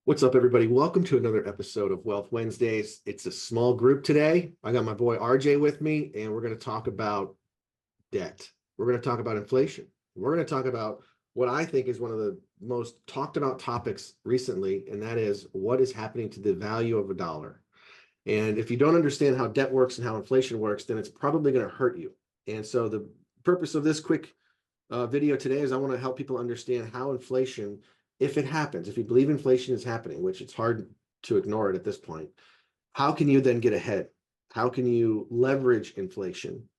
What's up, everybody? Welcome to another episode of Wealth Wednesdays. It's a small group today. I got my boy RJ with me, and we're going to talk about debt. We're going to talk about inflation. We're going to talk about what I think is one of the most talked about topics recently, and that is what is happening to the value of a dollar. And if you don't understand how debt works and how inflation works, then it's probably going to hurt you. And so the purpose of this quick video today is I want to help people understand how inflation, if it happens, if you believe inflation is happening, which it's hard to ignore it at this point, how can you then get ahead? How can you leverage inflation?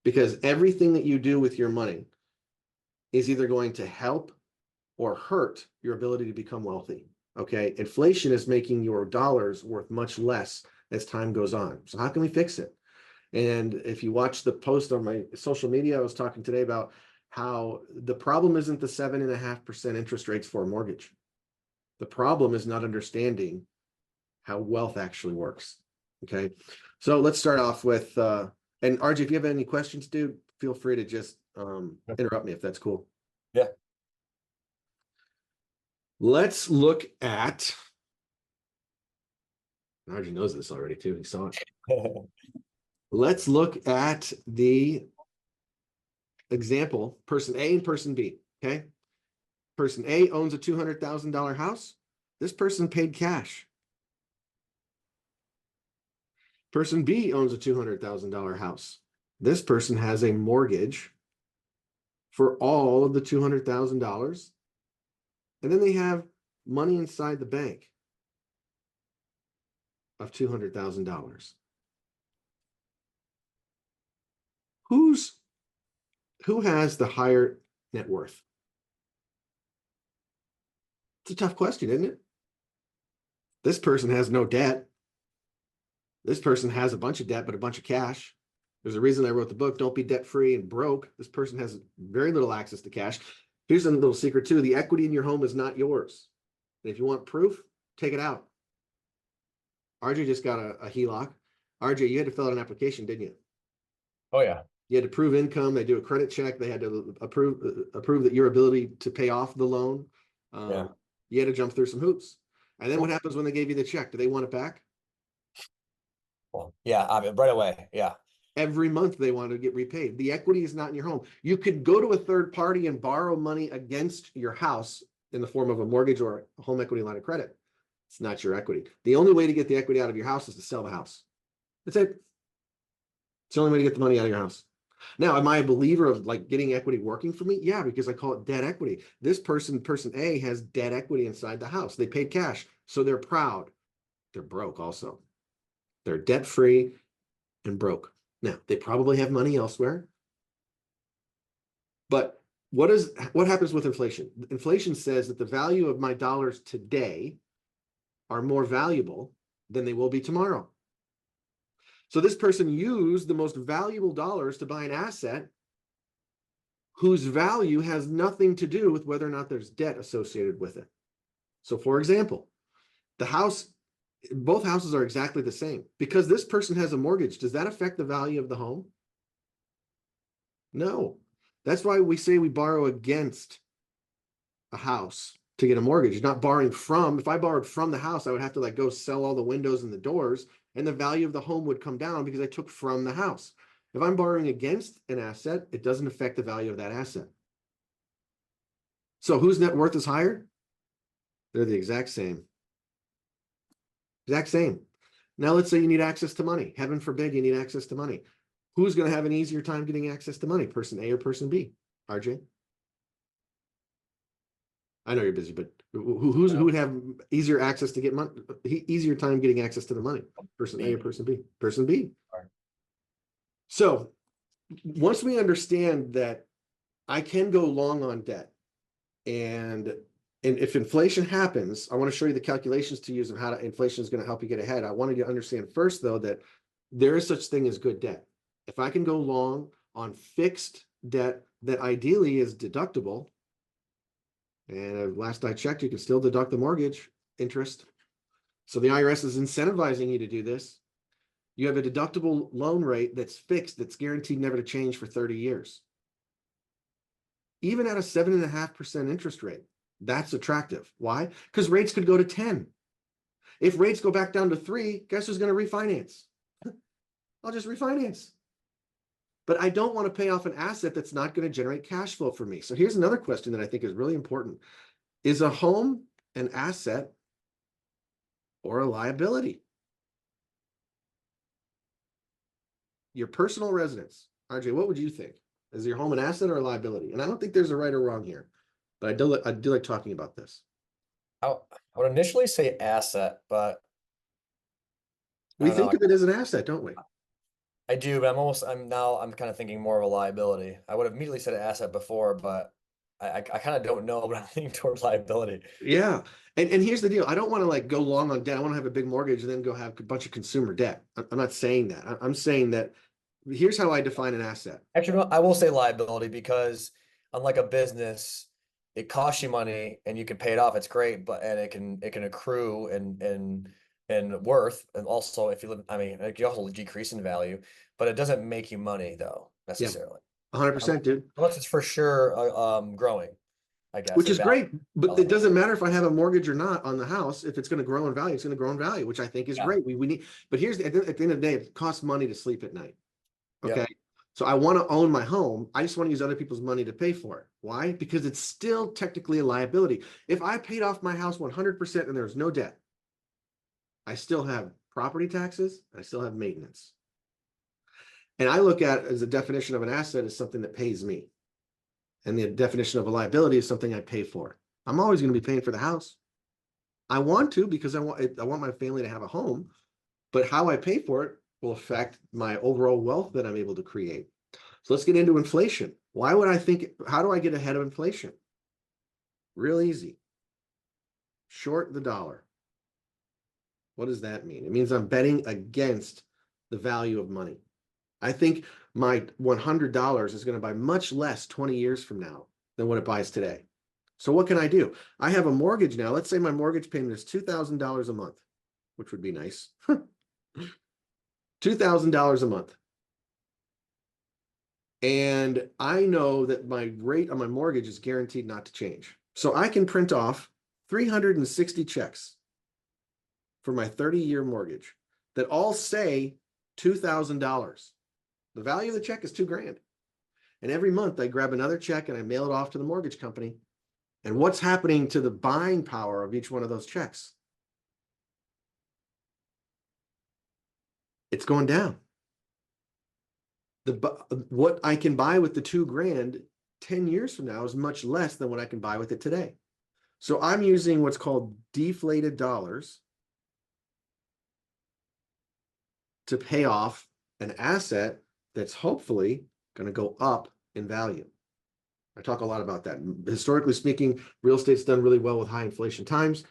Because everything that you do with your money is either going to help or hurt your ability to become wealthy. Okay. Inflation is making your dollars worth much less as time goes on. So how can we fix it? And if you watch the post on my social media, I was talking today about how the problem isn't the 7.5% interest rates for a mortgage. The problem is not understanding how wealth actually works. Okay. So let's start off with, and RJ, if you have any questions, dude, feel free to just interrupt me if that's cool. Yeah. Let's look at, RJ knows this already too. He saw it. Let's look at the example, person A and person B, okay? Person A owns a $200,000 house. This person paid cash. Person B owns a $200,000 house. This person has a mortgage for all of the $200,000. And then they have money inside the bank of $200,000. Who has the higher net worth? It's a tough question, isn't it? This person has no debt. This person has a bunch of debt, but a bunch of cash. There's a reason I wrote the book, Don't Be Debt-Free and Broke. This person has very little access to cash. Here's a little secret too. The equity in your home is not yours. And if you want proof, take it out. RJ just got a HELOC. RJ, you had to fill out an application, didn't you? Oh, yeah. You had to prove income. They do a credit check. They had to approve that your ability to pay off the loan. Yeah. You had to jump through some hoops. And then what happens when they gave you the check? Do they want it back? Well, yeah, I mean, right away. Yeah. Every month they want to get repaid. The equity is not in your home. You could go to a third party and borrow money against your house in the form of a mortgage or a home equity line of credit. It's not your equity. The only way to get the equity out of your house is to sell the house. That's it. It's the only way to get the money out of your house. Now, am I a believer of like getting equity working for me? Yeah, because I call it debt equity. This person A, has debt equity inside the house. They paid cash, so they're proud. They're broke also. They're debt-free and broke. Now, they probably have money elsewhere. But what happens with inflation? Inflation says that the value of my dollars today are more valuable than they will be tomorrow. So this person used the most valuable dollars to buy an asset whose value has nothing to do with whether or not there's debt associated with it. So for example, the house, both houses are exactly the same. Because this person has a mortgage, does that affect the value of the home? No. That's why we say we borrow against a house to get a mortgage. You're not borrowing from. If I borrowed from the house, I would have to like go sell all the windows and the doors, and the value of the home would come down because I took from the house. If I'm borrowing against an asset, it doesn't affect the value of that asset. So whose net worth is higher? They're the exact same. Exact same. Now let's say you need access to money. Heaven forbid you need access to money. Who's going to have an easier time getting access to money? Person A or person B? RJ? I know you're busy, but who would have easier access to get money, easier time getting access to the money? Person A or person B? Person B. So once we understand that I can go long on debt, and if inflation happens, I want to show you the calculations to use of how inflation is going to help you get ahead. I wanted you to understand first, though, that there is such thing as good debt. If I can go long on fixed debt that ideally is deductible, and last I checked, you can still deduct the mortgage interest. So the IRS is incentivizing you to do this. You have a deductible loan rate that's fixed, that's guaranteed never to change for 30 years. Even at a 7.5% interest rate, That's attractive. Why? Because rates could go to 10. If rates go back down to 3, guess who's going to refinance? I'll just refinance. But I don't want to pay off an asset that's not going to generate cash flow for me. So here's another question that I think is really important. Is a home an asset or a liability? Your personal residence. RJ, what would you think? Is your home an asset or a liability? And I don't think there's a right or wrong here, but I do like talking about this. I would initially say asset, but We think of it as an asset, don't we? I do, but I'm kind of thinking more of a liability. I would have immediately said asset before, but I kind of don't know, but I'm leaning towards liability. Yeah. And here's the deal. I don't want to like go long on debt. I want to have a big mortgage and then go have a bunch of consumer debt. I'm not saying that. I'm saying that here's how I define an asset. Actually, no, I will say liability because unlike a business, it costs you money and you can pay it off. It's great, but and it can accrue and worth. And also if you live, I mean, it can also decrease in value, but it doesn't make you money though, Yeah, necessarily. 100%, dude. Unless it's for sure growing, I guess. Which in is value. great, but it doesn't matter if I have a mortgage or not on the house. If it's going to grow in value, it's going to grow in value, which I think is Yeah. great. We need, but here's at the end of the day, it costs money to sleep at night. Okay. Yep. So I want to own my home. I just want to use other people's money to pay for it. Why? Because it's still technically a liability. If I paid off my house 100% and there's no debt, I still have property taxes. I still have maintenance. And I look at as a definition of an asset as something that pays me. And the definition of a liability is something I pay for. I'm always going to be paying for the house. I want to because I want my family to have a home, but how I pay for it will affect my overall wealth that I'm able to create. So let's get into inflation. Why would I think, how do I get ahead of inflation? Real easy. Short the dollar. What does that mean? It means I'm betting against the value of money. I think my $100 is going to buy much less 20 years from now than what it buys today. So what can I do? I have a mortgage now. Let's say my mortgage payment is $2,000 a month, which would be nice. $2,000 a month. And I know that my rate on my mortgage is guaranteed not to change. So I can print off 360 checks for my 30-year mortgage that all say $2,000. The value of the check is $2,000. And every month I grab another check and I mail it off to the mortgage company. And what's happening to the buying power of each one of those checks? It's going down. What I can buy with the $2,000 10 years from now is much less than what I can buy with it today. So I'm using what's called deflated dollars to pay off an asset that's hopefully going to go up in value. I talk a lot about that. Historically speaking, real estate's done really well with high inflation times.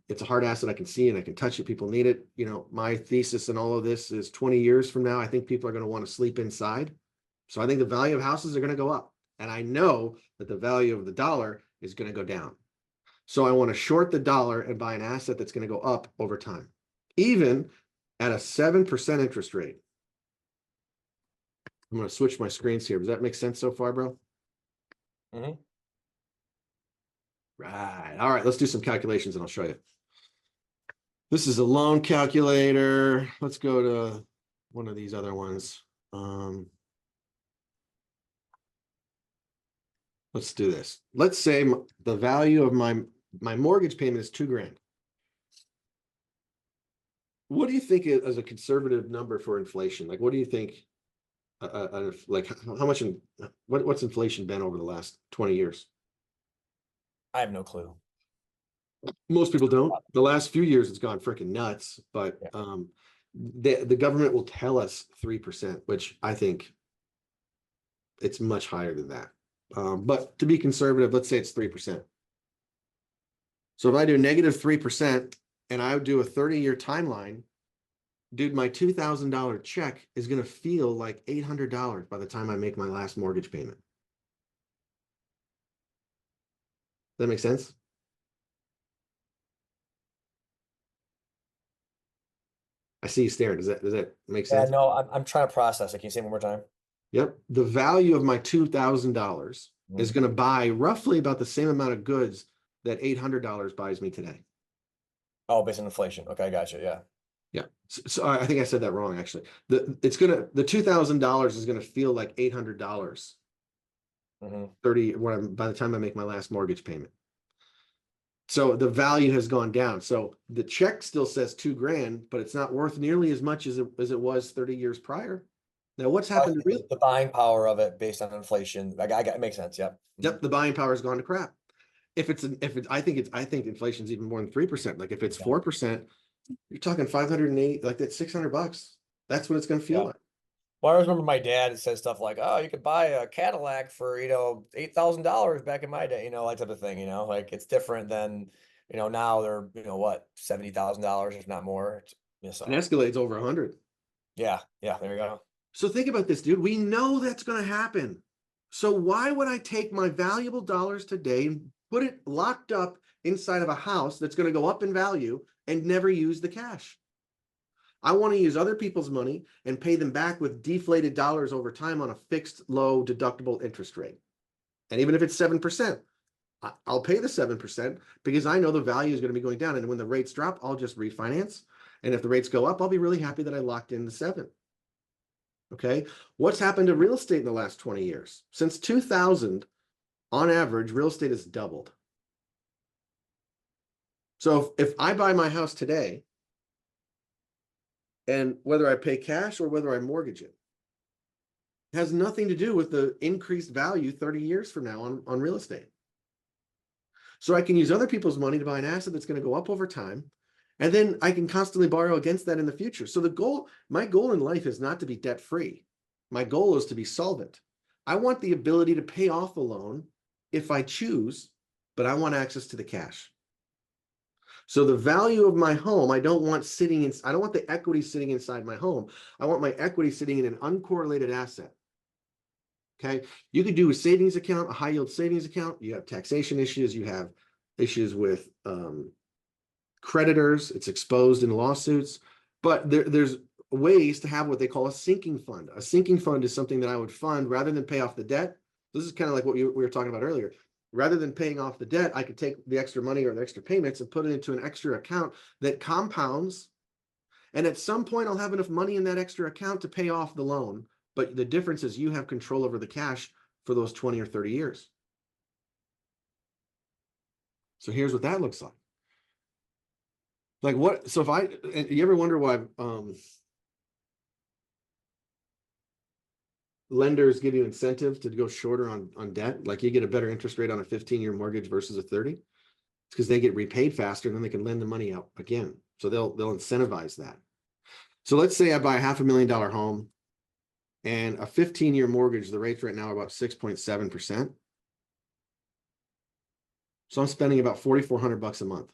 It's a hard asset I can see and I can touch it. People need it. You know, my thesis in all of this is 20 years from now, I think people are going to want to sleep inside. So I think the value of houses are going to go up. And I know that the value of the dollar is going to go down. So I want to short the dollar and buy an asset that's going to go up over time, even at a 7% interest rate. I'm going to switch my screens here. Does that make sense so far, bro? Mm-hmm. Right. All right. Let's do some calculations and I'll show you. This is a loan calculator. Let's go to one of these other ones. Let's do this. Let's say the value of my mortgage payment is $2,000. What do you think is a conservative number for inflation? Like, what do you think? Like, how much? What's inflation been over the last 20 years? I have no clue. Most people don't. The last few years, it's gone freaking nuts. But the government will tell us 3%, which I think it's much higher than that. But to be conservative, let's say it's 3%. So if I do negative 3% and I would do a 30-year timeline, dude, my $2,000 check is going to feel like $800 by the time I make my last mortgage payment. Does that make sense? I see you staring. Does that make sense? Yeah, no, I'm trying to process it. Can you say it one more time? Yep. The value of my $2,000 is going to buy roughly about the same amount of goods that $800 buys me today. Oh, based on inflation. Okay, I got you. Yeah. Yeah. So I think I said that wrong, actually. The $2,000 is gonna feel like $800 hmm 30 by the time I make my last mortgage payment. So the value has gone down. So the check still says 2 grand, but it's not worth nearly as much as it was 30 years prior. Now, what's happened to real? The buying power of it based on inflation. I got it makes sense. Yep. Yep, the buying power has gone to crap. I think inflation's even more than 3%. Like if it's 4%, you're talking 508, like that's $600. That's what it's gonna feel Yeah. like. Well, I always remember my dad said stuff like, "Oh, you could buy a Cadillac for, $8,000 back in my day," that type of thing, like it's different than, now they're, what, $70,000 if not more. An So Escalade's over 100. yeah, there you go. So think about this, dude. We know that's going to happen. So why would I take my valuable dollars today and put it locked up inside of a house that's going to go up in value and never use the cash? I want to use other people's money and pay them back with deflated dollars over time on a fixed low deductible interest rate. And even if it's 7%, I'll pay the 7% because I know the value is going to be going down. And when the rates drop, I'll just refinance. And if the rates go up, I'll be really happy that I locked in the 7. Okay. What's happened to real estate in the last 20 years? Since 2000, on average, real estate has doubled. So if I buy my house today, and whether I pay cash or whether I mortgage it, has nothing to do with the increased value 30 years from now on real estate. So I can use other people's money to buy an asset that's going to go up over time. And then I can constantly borrow against that in the future. So my goal in life is not to be debt free. My goal is to be solvent. I want the ability to pay off a loan if I choose, but I want access to the cash. So the value of my home, I don't want the equity sitting inside my home. I want my equity sitting in an uncorrelated asset. Okay. You could do a savings account, a high yield savings account. You have taxation issues. You have issues with creditors. It's exposed in lawsuits, but there's ways to have what they call a sinking fund. A sinking fund is something that I would fund rather than pay off the debt. This is kind of like what we were talking about earlier. Rather than paying off the debt, I could take the extra money or the extra payments and put it into an extra account that compounds. And at some point, I'll have enough money in that extra account to pay off the loan. But the difference is you have control over the cash for those 20 or 30 years. So here's what that looks like. Like what? So you ever wonder why lenders give you incentive to go shorter on debt? Like you get a better interest rate on a 15-year mortgage versus a 30. It's because they get repaid faster and then they can lend the money out again. So they'll incentivize that. So let's say I buy a $500,000 home and a 15-year mortgage, the rates right now are about 6.7%. So I'm spending about $4,400 a month.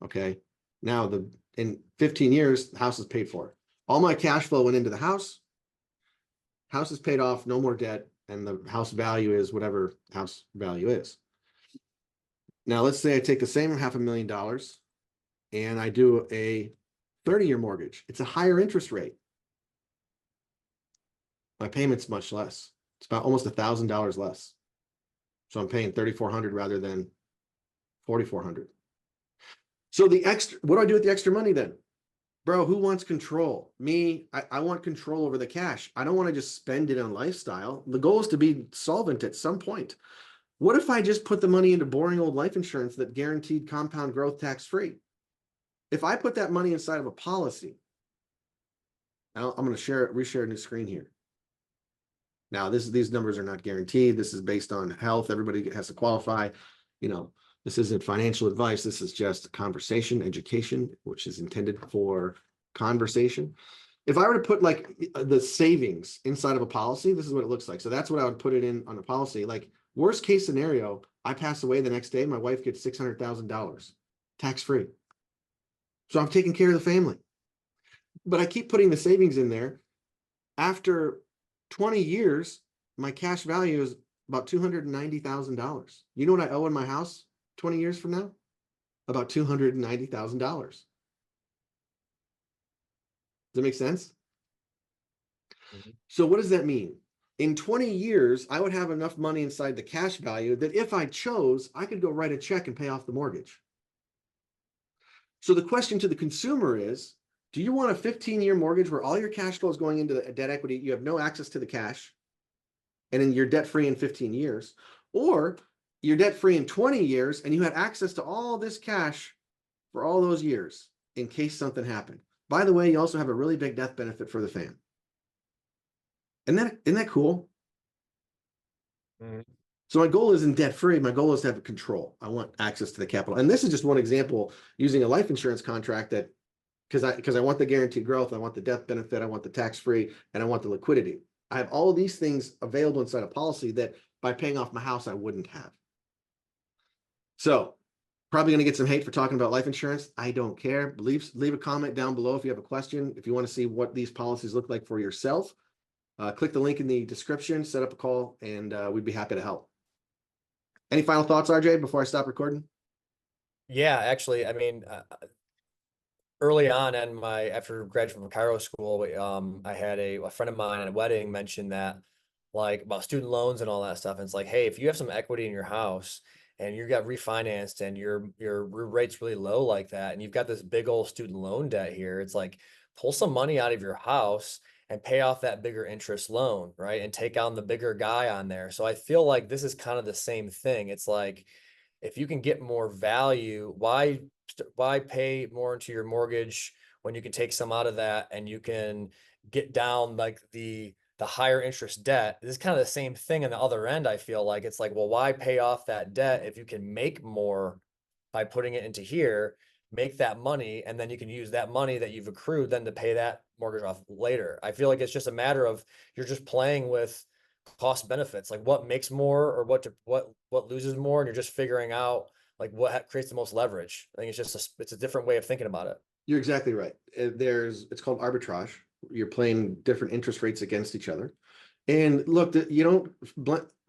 Okay. Now in 15 years, the house is paid for. All my cash flow went into the house. House is paid off, no more debt, and the house value is whatever house value is. Now let's say I take the same $500,000 and I do a 30-year mortgage. It's a higher interest rate. My payment's much less. It's about almost $1,000 less. So I'm paying $3,400 rather than $4,400. So what do I do with the extra money then? Bro, who wants control? Me, I want control over the cash. I don't want to just spend it on lifestyle. The goal is to be solvent at some point. What if I just put the money into boring old life insurance that guaranteed compound growth tax-free? If I put that money inside of a policy, I'm going to reshare a new screen here. Now, these numbers are not guaranteed. This is based on health. Everybody has to qualify. This isn't financial advice. This is just conversation, education, which is intended for conversation. If I were to put like the savings inside of a policy, this is what it looks like. So that's what I would put it in on a policy. Like worst case scenario, I pass away the next day, my wife gets $600,000 tax-free. So I'm taking care of the family. But I keep putting the savings in there. After 20 years, my cash value is about $290,000. You know what I owe in my house 20 years from now? About $290,000. Does that make sense? Mm-hmm. So what does that mean? In 20 years, I would have enough money inside the cash value that if I chose, I could go write a check and pay off the mortgage. So the question to the consumer is, do you want a 15-year mortgage where all your cash flow is going into the debt equity, you have no access to the cash, and then you're debt free in 15 years, or you're debt free in 20 years and you had access to all this cash for all those years in case something happened? By the way, you also have a really big death benefit for the fam. Isn't that cool? Mhm. So my goal isn't debt free. My goal is to have control. I want access to the capital. And this is just one example using a life insurance contract that because I want the guaranteed growth, I want the death benefit, I want the tax free, and I want the liquidity. I have all of these things available inside a policy that by paying off my house, I wouldn't have. So probably going to get some hate for talking about life insurance. I don't care. Leave a comment down below if you have a question. If you want to see what these policies look like for yourself, click the link in the description, set up a call, and we'd be happy to help. Any final thoughts, RJ, before I stop recording? Yeah, actually, I mean, early on in after graduating from Cairo school, I had a friend of mine at a wedding mentioned that, like, about student loans and all that stuff. And it's like, hey, if you have some equity in your house and you got refinanced and your rate's really low like that, and you've got this big old student loan debt here, it's like, pull some money out of your house and pay off that bigger interest loan, right? And take on the bigger guy on there. So I feel like this is kind of the same thing. It's like, if you can get more value, why pay more into your mortgage when you can take some out of that and you can get down like the higher interest debt? This is kind of the same thing on the other end. I feel like it's like, well, why pay off that debt if you can make more by putting it into here, make that money, and then you can use that money that you've accrued then to pay that mortgage off later. I feel like it's just a matter of you're just playing with cost benefits, like what makes more or what loses more, and you're just figuring out like what creates the most leverage. I think it's just it's a different way of thinking about it. You're exactly right. It's called arbitrage. You're playing different interest rates against each other. And look,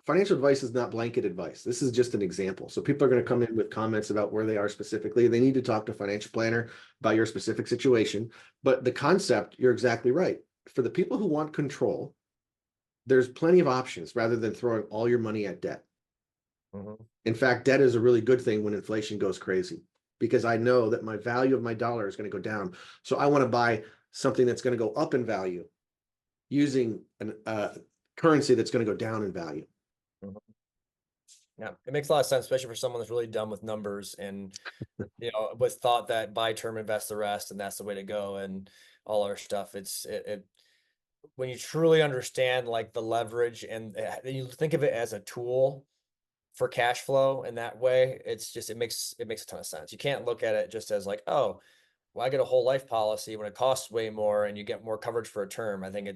financial advice is not blanket advice. This is just an example. So people are going to come in with comments about where they are specifically. They need to talk to a financial planner about your specific situation. But the concept, you're exactly right. For the people who want control, there's plenty of options rather than throwing all your money at debt. Mm-hmm. In fact, debt is a really good thing when inflation goes crazy, because I know that my value of my dollar is going to go down. So I want to buy something that's going to go up in value using a currency that's going to go down in value. Mm-hmm. Yeah, it makes a lot of sense, especially for someone that's really dumb with numbers and was thought that buy term, invest the rest, and that's the way to go, and all our stuff. It when you truly understand like the leverage and you think of it as a tool for cash flow in that way, it makes a ton of sense. You can't look at it just as like, oh, well, I get a whole life policy when it costs way more and you get more coverage for a term. I think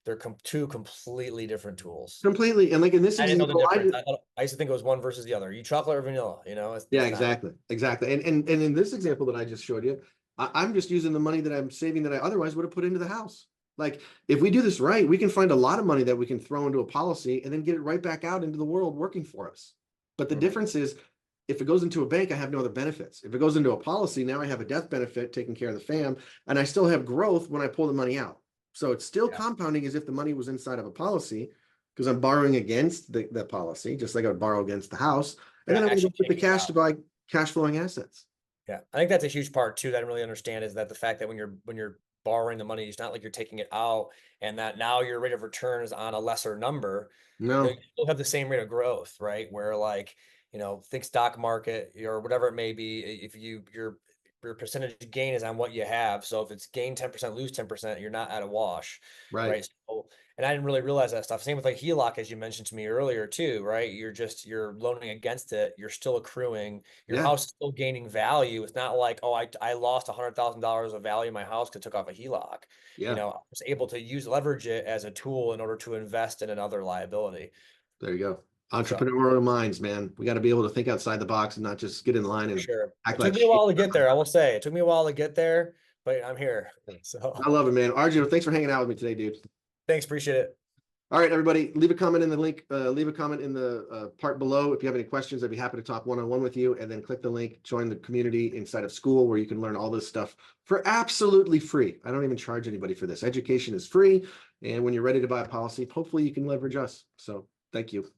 they're two completely different tools. Completely. And like in this I didn't know the example, difference. I used to think it was one versus the other. You chocolate or vanilla, yeah, it's not. exactly. And in this example that I just showed you, I'm just using the money that I'm saving that I otherwise would have put into the house. Like if we do this right, we can find a lot of money that we can throw into a policy and then get it right back out into the world working for us. But the difference is, if it goes into a bank, I have no other benefits. If it goes into a policy, now I have a death benefit taking care of the fam, and I still have growth when I pull the money out. So it's still compounding as if the money was inside of a policy, because I'm borrowing against the policy, just like I would borrow against the house. And then I'm going to put the cash to buy cash flowing assets. Yeah, I think that's a huge part too that I don't really understand, is that the fact that when you're borrowing the money, it's not like you're taking it out and that now your rate of return is on a lesser number. No, You still have the same rate of growth, right? Where like, think stock market or whatever it may be, if your percentage gain is on what you have. So if it's gain 10%, lose 10%, you're not at a wash, right. right? So, and I didn't really realize that stuff. Same with like HELOC, as you mentioned to me earlier too, right? You're loaning against it. You're still accruing. Your Yeah, house is still gaining value. It's not like, oh, I lost $100,000 of value in my house because I took off a HELOC. yeah. I was able to leverage it as a tool in order to invest in another liability. There you go. So, Entrepreneurial minds, man. We got to be able to think outside the box and not just get in line and sure. act It like took me a shit. while to get there. I will say it took me a while to get there, but I'm here. So I love it, man. RJ, thanks for hanging out with me today, dude. thanks. Appreciate it. All right, everybody, leave a comment in the link, leave a comment in the part below. If you have any questions, I'd be happy to talk one-on-one with you, and then click the link, join the community inside of school where you can learn all this stuff for absolutely free. I don't even charge anybody for this. Education is free. And when you're ready to buy a policy, hopefully you can leverage us. So thank you.